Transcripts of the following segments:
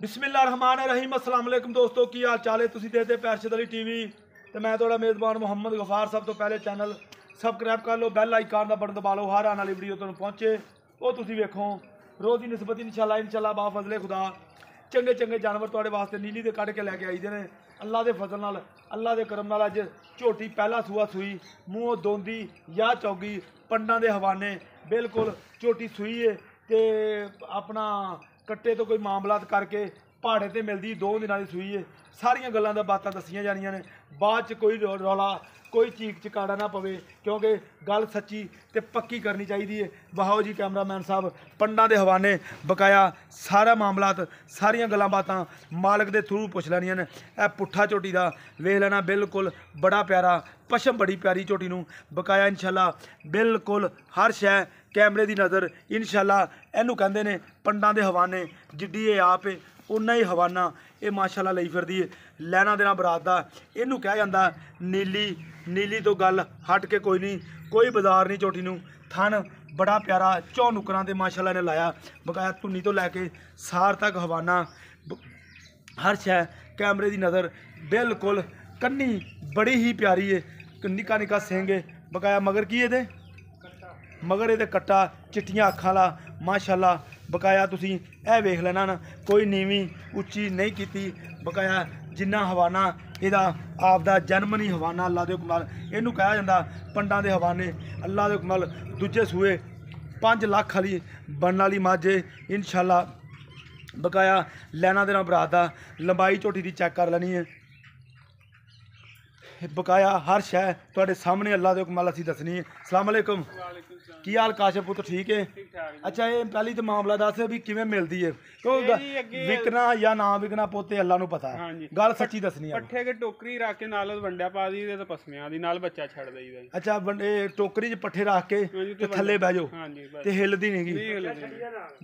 बिस्मिल्लाहिर्रहमानिर्रहीम अस्सलाम वालेकुम दोस्तों की हाल चाल है। तुसीं देखदे पैरशद अली टीवी ते मैं थोड़ा मेज़बान मुहम्मद गफार। सब तो पहले चैनल सबसक्राइब कर लो, बैल आइकन का बटन दबा लो, हर आने वाली वीडियो तुहानूं पहुंचे। वो तुसीं वेखो रोज़ की निस्बत इंशाल्लाह बाफजले खुदा चंगे चंगे जानवर तुहाडे वास्ते नीली दे कढ़ के लैके आई दे ने। अल्लाह के फजल नाल अल्लाह के करम नाल अज झोटी पहला सूआ सूई, मूँहों दोंदी या चौगी पंडां दे हवाने बिल्कुल झोटी सूई है ते अपना कट्टे तो कोई मामलात करके पहाड़े ते मिलदी 2 दिनां दी सूई है। सारियां गल्लां दा बातां दस्सियां जानियां ने, बाद च कोई रौला कोई चीक चकाड़ा ना पवे क्योंकि गल सच्ची ते पक्की करनी चाहिए है। बहाओ जी कैमरामैन साहब पंडां दे हवाने बकाया सारा मामलात सारियां गल्लां बातां मालक दे थ्रू पुछ लैनियां ने। ए पुट्ठा झोटी दा वेख लेना बिल्कुल बड़ा प्यारा पशम बड़ी प्यारी झोटी नूं बकाया इंशाल्लाह बिल्कुल हर शै कैमरे की नज़र इंशाल्लाह इनू कहते हैं पंडां दे हवाने। जिड्डी ये आप है उन्ना ही हवाना ये माशाल्लाह लई फिरदी है। लैना देना बरात दा इनू कहा जाता नीली नीली तो गल हट के कोई नहीं, कोई बाजार नहीं झोटी नूं। थन बड़ा प्यारा चौ नुकरां ते माशाल्लाह ने लाया बकाया धुनी तो लैके सार तक हवाना हर शै कैमरे की नज़र बिल्कुल। कन्नी बड़ी ही प्यारी है, निक्का निक्का सिंह है बकाया मगर की ये मगर ये कट्टा चिट्टियां अखां ला माशाल्लाह बकाया तुसीं ए वेख लेना ना, कोई नीवी उच्ची नहीं कीती बकाया जिन्ना हवाना इहदा आपदा जन्म नहीं हवाना अल्लाह दे हुक्म नाल। इहनूं कहा जांदा पंडां दे हवाने अल्लाह दे हुक्म नाल। दूजे सूए 5 लाख वाली बनने वाली मझ इंशाल्लाह बकाया लैना देना बरात दा। लंबाई झोटी दी चेक कर लैनी है बकाया हर शै तुहाडे सामने अल्लाह दे हुक्म नाल असीं दसनी है। अस्सलाम वालेकुम की हाल काशिफ पुत्र ठीक है? अच्छा ये पहली तो मामला दस भी किवें मिलदी है तो विकना या ना विकना पोते अल्लाह नूं पता है, गल सच्ची दसनी है। पट्ठे के टोकरी रख के नाल वंडा पा दी ते पसमियां दी नाल बच्चा छड़ दईदा। अच्छा टोकरी च पट्ठे रख के ते थल्ले बह जाओ ते हिलदी नहीं गी,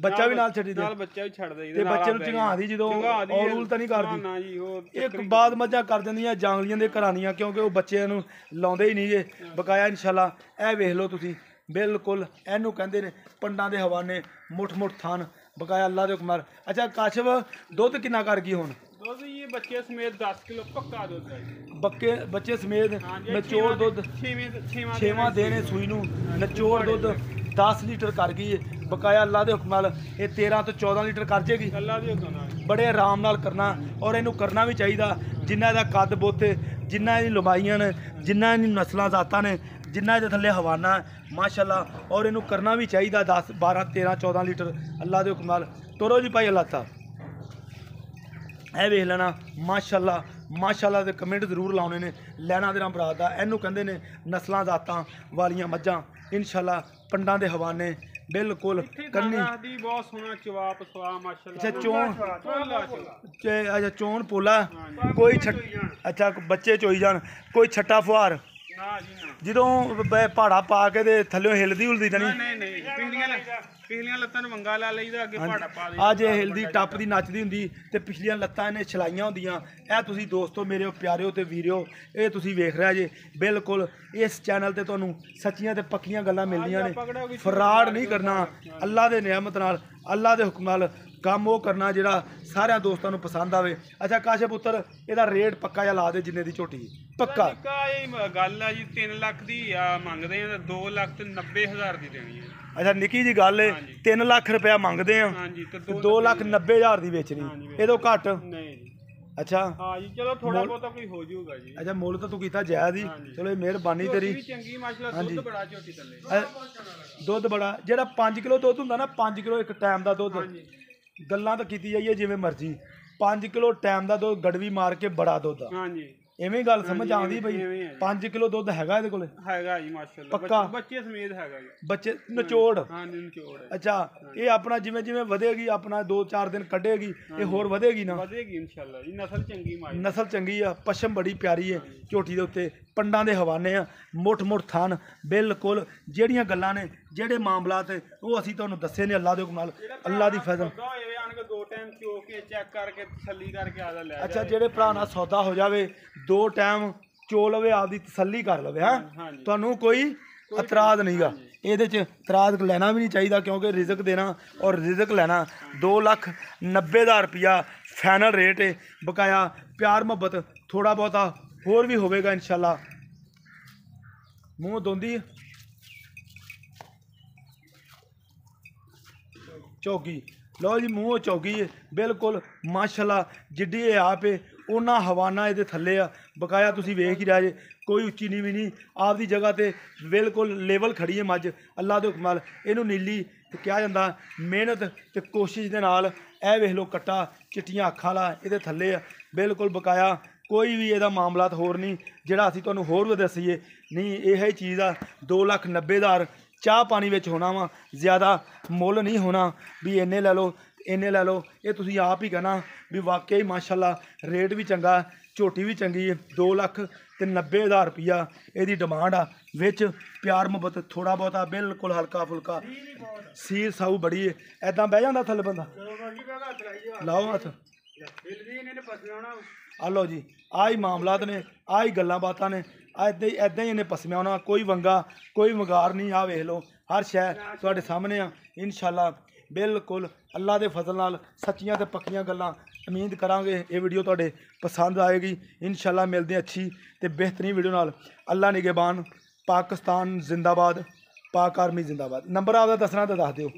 बच्चा भी नाल छड्डी दे, नाल बच्चा भी छड़ दईदा ते बच्चे नूं झंगा दी जदों औल तां नहीं करदी ना जी। ओ एक बाद मझां कर दिंदियां जांगलियां दे घरानियां क्योंकि वो बच्चे नूं लाउंदे ही नहीं जे बकाया इंशाल्लाह। ए वेख लो तुसीं बिल्कुल इनू कहते हैं पंडां दे हवाने मुठ मुठ थान बकाया अल्लाह दे हुक्म। अच्छा काशिफ दुध कितना कर गई हुण? दुध ये बच्चे समेत 10 किलो पक्का दुध है। बच्चे समेत नचोड़ दुध 6वां दिन सूई नूं नचोड़ दुध 10 लीटर कर गई है बकाया अल्लाह दे हुक्म। ये 13 तो 14 लीटर कर जाएगी अल्लाह दे हुक्म। बड़े आराम नाल करना और इनू करना भी चाहिए जिन्ना इहदा कद बुत जिन्ना इहदी लंबाइयां ने जिन्ना इहदी नस्लां जातां ने जिन्ना इहदे थल्ले हवाना माशाल्लाह और इनू करना भी चाहिए 10 12 13 14 लीटर अल्लाह दे हुक्म नाल। तोरो जी भाई अल्लाह ता ए वेख लेना माशाल्लाह माशाल्लाह दे कमेंट जरूर लाने ने। लैना देना बरात दा इनू कहंदे ने नस्लां जातां वालियां मझां इंशाल्लाह पंडां दे हवाने बिल्कुल करनी। बहुत सोहना जवाब सवा माशाल्लाह। अच्छा चोन अच्छा चोन पोला कोई अच्छा बच्चे चोई जान कोई छट्टा फुहार ਜਦੋਂ ਪਹਾੜਾ ਪਾ ਕੇ ਤੇ ਥੱਲੇ ਹਿਲਦੀ ਹੁਲਦੀ ਤਾਂ ਨਹੀਂ ਪਿਛਲੀਆਂ ਲੱਤਾਂ ਨੂੰ ਮੰਗਾ ਲਾ ਲਈਦਾ ਅੱਗੇ ਪਹਾੜਾ ਪਾ ਦੇ। ਅੱਜ ਇਹ ਹਿਲਦੀ ਟੱਪਦੀ ਨੱਚਦੀ ਹੁੰਦੀ ਤੇ ਪਿਛਲੀਆਂ ਲੱਤਾਂ ਇਹਨੇ ਛਲਾਈਆਂ ਹੁੰਦੀਆਂ। ਇਹ ਤੁਸੀਂ ਦੋਸਤੋ ਮੇਰੇ ਪਿਆਰਿਓ ਤੇ ਵੀਰਿਓ ਇਹ ਤੁਸੀਂ ਵੇਖ ਰਿਹਾ ਜੇ ਬਿਲਕੁਲ ਇਸ ਚੈਨਲ ਤੇ ਤੁਹਾਨੂੰ ਸੱਚੀਆਂ ਤੇ ਪੱਕੀਆਂ ਗੱਲਾਂ ਮਿਲਦੀਆਂ ਨੇ। ਫਰਾਡ ਨਹੀਂ ਕਰਨਾ ਅੱਲਾ ਦੇ ਨਿਆਮਤ ਨਾਲ ਅੱਲਾ ਦੇ ਹੁਕਮ ਨਾਲ ਕੰਮ ਉਹ ਕਰਨਾ ਜਿਹੜਾ ਸਾਰਿਆਂ ਦੋਸਤਾਂ ਨੂੰ ਪਸੰਦ ਆਵੇ। ਅੱਛਾ ਕਾਸ਼ਿਫ ਪੁੱਤਰ ਇਹਦਾ ਰੇਟ ਪੱਕਾ ਜਿਹਾ ਲਾ ਦੇ ਜਿੰਨੇ ਦੀ ਝੋਟੀ ਪੱਕਾ। ਇਹ ਗੱਲ ਆ ਜੀ 3 ਲੱਖ ਦੀ ਆ ਮੰਗਦੇ ਆ 2 ਲੱਖ ਤੇ 90,000 ਦੀ ਦੇਣੀ ਹੈ। ਅੱਛਾ ਨਿੱਕੀ ਜੀ ਗੱਲ ਏ 3 ਲੱਖ ਰੁਪਇਆ ਮੰਗਦੇ ਆ 2 ਲੱਖ 90,000 ਦੀ ਵੇਚਣੀ ਇਹ ਤੋਂ ਘੱਟ ਨਹੀਂ। ਅੱਛਾ ਹਾਂ ਜੀ ਚਲੋ ਥੋੜਾ ਬਹੁਤਾ ਕੋਈ ਹੋ ਜਾਊਗਾ ਜੀ। ਅੱਛਾ ਮੁੱਲ ਤਾਂ ਤੂੰ ਕੀਤਾ ਜਾਇਜ਼ ਹੀ ਚਲੋ ਇਹ ਮਿਹਰਬਾਨੀ ਤੇਰੀ। ਚੰਗੀ ਮਾਸ਼ਾਅੱਲਾ ਦੁੱਧ ਬੜਾ ਝੋਟੀ ਥੱਲੇ ਦੁੱਧ ਬੜਾ ਜਿਹੜਾ 5 ਕਿਲੋ ਦੁੱਧ ਹੁੰਦਾ ਨਾ 5 ਕਿਲੋ ਇੱਕ ਟਾਈਮ ਦਾ ਦੁੱਧ ਗੱਲਾਂ ਤਾਂ ਕੀਤੀ ਜਾਈਏ ਜਿਵੇਂ ਮਰਜ਼ੀ 5 ਕਿਲੋ ਟਾਈਮ ਦਾ ਦੁੱਧ ਗੜਵੀ ਮਾਰ ਕੇ ਬੜਾ ਦੁੱਧ ਹਾਂਜੀ ਇਵੇਂ ਗੱਲ ਸਮਝ ਆਉਂਦੀ ਬਈ 5 ਕਿਲੋ ਦੁੱਧ ਹੈਗਾ ਇਹਦੇ ਕੋਲੇ ਹੈਗਾ ਜੀ ਮਾਸ਼ਾਅੱਲਾ ਪੱਕਾ ਬੱਚੇ ਸਮੇਤ ਹੈਗਾ ਜੀ ਬੱਚੇ ਨਚੋੜ ਹਾਂ ਨਚੋੜ। ਅੱਛਾ ਇਹ ਆਪਣਾ ਜਿਵੇਂ ਜਿਵੇਂ ਵਧੇਗੀ ਆਪਣਾ 2-4 ਦਿਨ ਕੱਢੇਗੀ ਇਹ ਹੋਰ ਵਧੇਗੀ ਨਾ ਵਧੇਗੀ ਇਨਸ਼ਾਅੱਲਾ ਜੀ। ਨਸਲ ਚੰਗੀ ਮਾਈ ਨਸਲ ਚੰਗੀ ਆ ਪਸ਼ਮ ਬੜੀ ਪਿਆਰੀ ਹੈ ਝੋਟੀ ਦੇ ਉੱਤੇ ਪੰਡਾਂ ਦੇ ਹਵਾਨੇ ਆ ਮੁੱਠ ਮੁੱਠ ਥਣ ਬਿਲਕੁਲ ਜਿਹੜੀਆਂ ਗੱਲਾਂ ਨੇ ਜਿਹੜੇ ਮਾਮਲਾਤ ਉਹ ਅਸੀਂ ਤੁਹਾਨੂੰ ਦੱਸੇ ਨੇ ਅੱਲਾ ਦੇ ਹੁਕਮ ਨਾਲ ਅੱਲਾ ਦੀ ਫਜ਼ਲ। 2 ਟਾਈਮ ਚੋ ਕੇ ਚੈੱਕ ਕਰਕੇ ਤਸੱਲੀ ਕਰਕੇ ਆਦਾ ਲੈ। ਅੱਛਾ ਜਿਹੜੇ ਭਰਾ ਨਾਲ ਸੌਦਾ ਹੋ ਜਾਵੇ 2 ਟਾਈਮ ਚੋ ਲਵੇ ਆਪਦੀ ਤਸੱਲੀ ਕਰ ਲਵੇ ਹਾਂ ਤੁਹਾਨੂੰ ਕੋਈ ਇਤਰਾਜ਼ ਨਹੀਂਗਾ ਇਹਦੇ 'ਚ ਇਤਰਾਜ਼ ਲੈਣਾ ਵੀ ਨਹੀਂ ਚਾਹੀਦਾ ਕਿਉਂਕਿ ਰਿਜ਼ਕ ਦੇਣਾ ਔਰ ਰਿਜ਼ਕ ਲੈਣਾ 2,90,000 ਰੁਪਇਆ ਫਾਈਨਲ ਰੇਟ ਹੈ ਬਕਾਇਆ ਪਿਆਰ ਮੁਹੱਬਤ ਥੋੜਾ ਬਹੁਤਾ ਹੋਰ ਵੀ ਹੋਵੇਗਾ ਇਨਸ਼ਾਅੱਲਾ ਮੂੰਹ ਦੋਂਦੀ ਚੌਗੀ ਲਓ ਜੀ ਮੂੰਹ ਚੌਗੀ ਹੈ ਬਿਲਕੁਲ ਮਾਸ਼ਾਅੱਲਾ ਜਿੱਡੀ ਇਹ ਆਪ ਹੈ ਉਹਨਾਂ ਹਵਾਨਾ ਇਹਦੇ ਥੱਲੇ ਆ ਬਕਾਇਆ ਤੁਸੀਂ ਵੇਖ ਹੀ ਰਹੇ ਜੇ ਕੋਈ ਉੱਚੀ ਨੀਵੀਂ ਨਹੀਂ ਆਪਦੀ ਜਗ੍ਹਾ ਤੇ ਬਿਲਕੁਲ ਲੈਵਲ ਖੜੀ ਹੈ ਮੱਝ ਅੱਲਾ ਦੇ ਹੁਕਮ ਨਾਲ ਇਹਨੂੰ ਨੀਲੀ ਤੇ ਕਿਹਾ ਜਾਂਦਾ ਮਿਹਨਤ ਤੇ ਕੋਸ਼ਿਸ਼ ਦੇ ਨਾਲ ਇਹ ਵੇਖ ਲਓ ਕੱਟਾ ਚਿੱਟੀਆਂ ਅੱਖਾਂ ਵਾਲਾ ਇਹਦੇ ਥੱਲੇ ਆ ਬਿਲਕੁਲ ਬਕਾਇਆ ਕੋਈ ਵੀ ਇਹਦਾ ਮਾਮਲਾਤ ਹੋਰ ਨਹੀਂ ਜਿਹੜਾ ਅਸੀਂ ਤੁਹਾਨੂੰ ਹੋਰ ਵੀ ਦੱਸੀਏ ਨਹੀਂ ਇਹ ਹੀ ਚੀਜ਼ ਆ 2,90,000 ਚਾਹ ਪਾਣੀ ਵਿੱਚ ਹੋਣਾ ਵਾ ਜ਼ਿਆਦਾ ਮੁੱਲ ਨਹੀਂ ਹੋਣਾ ਵੀ ਇੰਨੇ ਲੈ ਲਓ ਇਹ ਤੁਸੀਂ ਆਪ ਹੀ ਕਹਿਣਾ ਵੀ ਵਾਕਿਆ ਹੀ ਮਾਸ਼ਾਅੱਲਾ ਰੇਟ ਵੀ ਚੰਗਾ ਝੋਟੀ ਵੀ ਚੰਗੀ ਹੈ 2,90,000 ਰੁਪਈਆ ਇਹਦੀ ਡਿਮਾਂਡ ਆ ਵਿੱਚ ਪਿਆਰ ਮੁਹੱਬਤ ਥੋੜਾ ਬਹੁਤਾ ਬਿਲਕੁਲ ਹਲਕਾ ਫੁਲਕਾ ਸੀਰ ਸਾਊ ਬੜੀ ਹੈ ਐਦਾਂ ਬਹਿ ਜਾਂਦਾ ਥੱਲੇ ਬੰਦਾ ਲਾਓ ਹੱਥ ਆ ਲਓ ਜੀ ਆਹ ਹੀ ਮਾਮਲਾਤ ਨੇ ਆਹ ਹੀ ਗੱਲਾਂ ਬਾਤਾਂ ਨੇ ਇੱਦਾਂ ਹੀ ਇਹਨੇ ਪਸਮਿਆ ਹੋਣਾ ਕੋਈ ਵੰਗਾ ਕੋਈ ਵਗਾਰ ਨਹੀਂ ਆ ਵੇਖ ਲਓ ਹਰ ਸ਼ੈ ਤੁਹਾਡੇ ਸਾਹਮਣੇ ਆ ਇਨਸ਼ਾਅੱਲਾ ਬਿਲਕੁਲ ਅੱਲਾ ਦੇ ਫਜ਼ਲ ਨਾਲ ਸੱਚੀਆਂ ਤੇ ਪੱਕੀਆਂ ਗੱਲਾਂ ਉਮੀਦ ਕਰਾਂਗੇ ਇਹ ਵੀਡੀਓ ਤੁਹਾਡੇ ਪਸੰਦ ਆਏਗੀ ਇਨਸ਼ਾਅੱਲਾ ਮਿਲਦੇ ਅੱਛੀ ਤੇ ਬਿਹਤਰੀਨ ਵੀਡੀਓ ਨਾਲ ਅੱਲਾ ਨਿਗਹਿਬਾਨ ਪਾਕਿਸਤਾਨ ਜ਼ਿੰਦਾਬਾਦ ਪਾਕ ਆਰਮੀ ਜ਼ਿੰਦਾਬਾਦ ਨੰਬਰ ਆਪਦਾ ਦੱਸਣਾ ਤਾਂ ਦੱਸ ਦਿਓ